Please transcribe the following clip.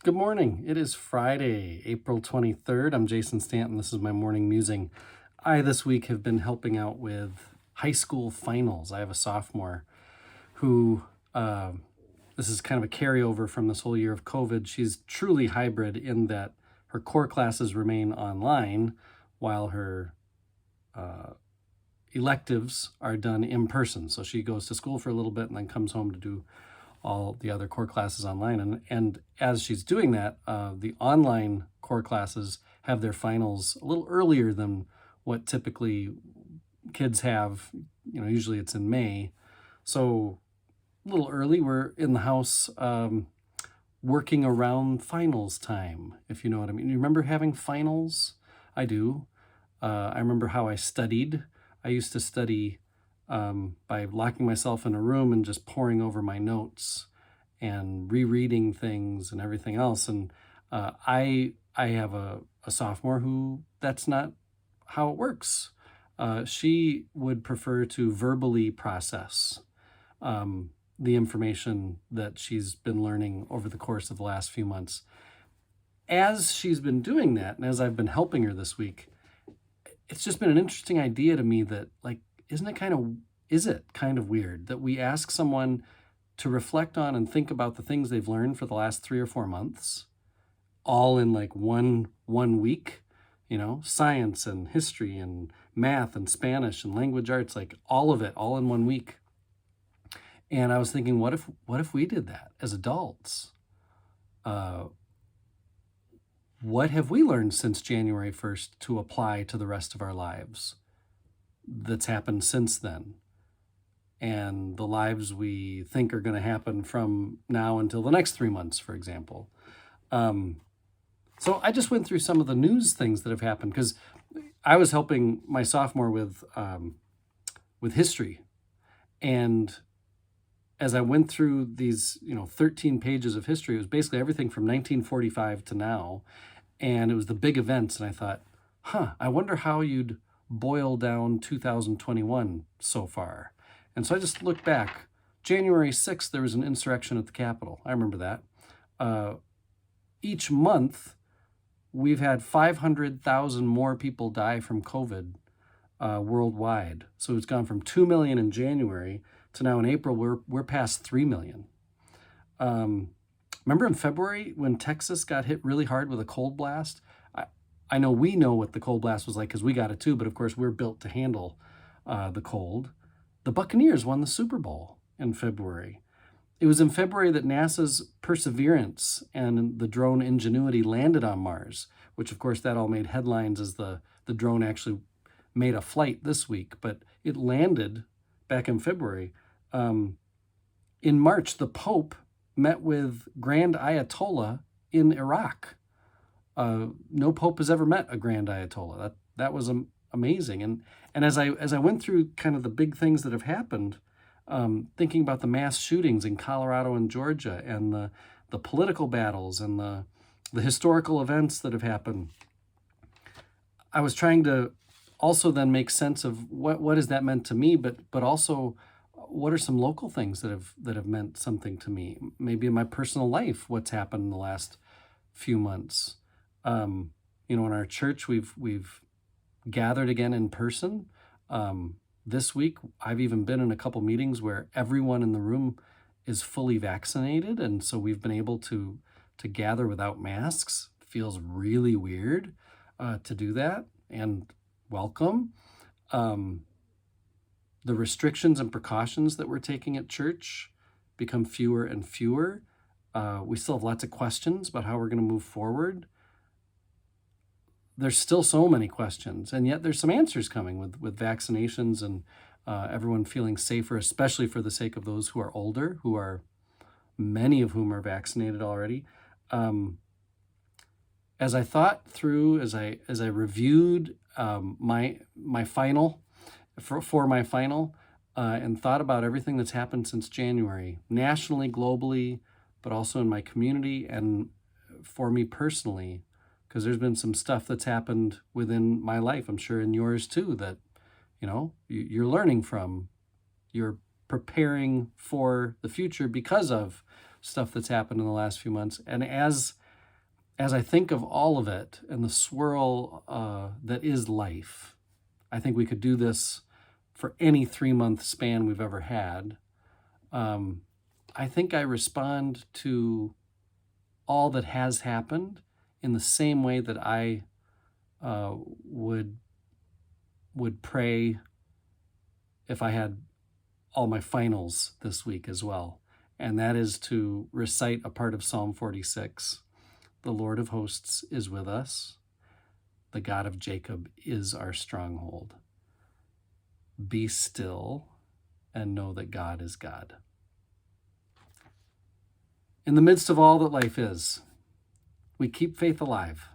Good morning. It is Friday, April 23rd. I'm Jason Stanton. This is my morning musing. I, this week, have been helping out with high school finals. I have a sophomore who, this is kind of a carryover from this whole year of COVID. She's truly hybrid in that her core classes remain online while her electives are done in person. So she goes to school for a little bit and then comes home to do all the other core classes online. And as she's doing that, the online core classes have their finals a little earlier than what typically kids have. Usually it's in May. So a little early. We're in the house working around finals time, if you know what I mean. You remember having finals? I do. I remember how I studied. I used to study by locking myself in a room and just poring over my notes and rereading things and everything else. And I have a sophomore who that's not how it works. She would prefer to verbally process the information that she's been learning over the course of the last few months. As she's been doing that, and as I've been helping her this week, it's just been an interesting idea to me that, like, is it kind of weird that we ask someone to reflect on and think about the things they've learned for the last 3 or 4 months, all in like one week, science and history and math and Spanish and language arts, like all of it, all in 1 week. And I was thinking, what if we did that as adults? What have we learned since January 1st to apply to the rest of our lives that's happened since then? And the lives we think are going to happen from now until the next 3 months, for example. So I just went through some of the news things that have happened because I was helping my sophomore with history. And as I went through these, 13 pages of history, it was basically everything from 1945 to now. And it was the big events. And I thought, I wonder how you'd boil down 2021 so far. And so I just looked back. January 6th, there was an insurrection at the Capitol. I remember that. Each month, we've had 500,000 more people die from COVID worldwide. So it's gone from 2 million in January to now in April, we're past 3 million. Remember in February when Texas got hit really hard with a cold blast? I know we know what the cold blast was like because we got it too, but of course we're built to handle the cold. The Buccaneers won the Super Bowl in February. It was in February that NASA's Perseverance and the drone Ingenuity landed on Mars, which of course that all made headlines as the drone actually made a flight this week, but it landed back in February. In March, the Pope met with Grand Ayatollah in Iraq. No Pope has ever met a Grand Ayatollah. That was amazing. And as I went through kind of the big things that have happened, thinking about the mass shootings in Colorado and Georgia and the political battles and the historical events that have happened, I was trying to also then make sense of what has that meant to me, but also what are some local things that have meant something to me, maybe in my personal life, what's happened in the last few months. In our church, we've gathered again in person. This week, I've even been in a couple meetings where everyone in the room is fully vaccinated, and so we've been able to gather without masks. It feels really weird to do that, and welcome. The restrictions and precautions that we're taking at church become fewer and fewer. We still have lots of questions about how we're going to move forward. There's still so many questions, and yet there's some answers coming with vaccinations and everyone feeling safer, especially for the sake of those who are older, many of whom are vaccinated already. As I thought through, as I reviewed my final, for my final, and thought about everything that's happened since January, nationally, globally, but also in my community and for me personally, because there's been some stuff that's happened within my life, I'm sure in yours too, that, you're learning from, you're preparing for the future because of stuff that's happened in the last few months. And as as I think of all of it and the swirl that is life, I think we could do this for any 3-month span we've ever had. I think I respond to all that has happened in the same way that I would pray if I had all my finals this week as well. And that is to recite a part of Psalm 46. The Lord of hosts is with us. The God of Jacob is our stronghold. Be still and know that God is God. In the midst of all that life is, we keep faith alive.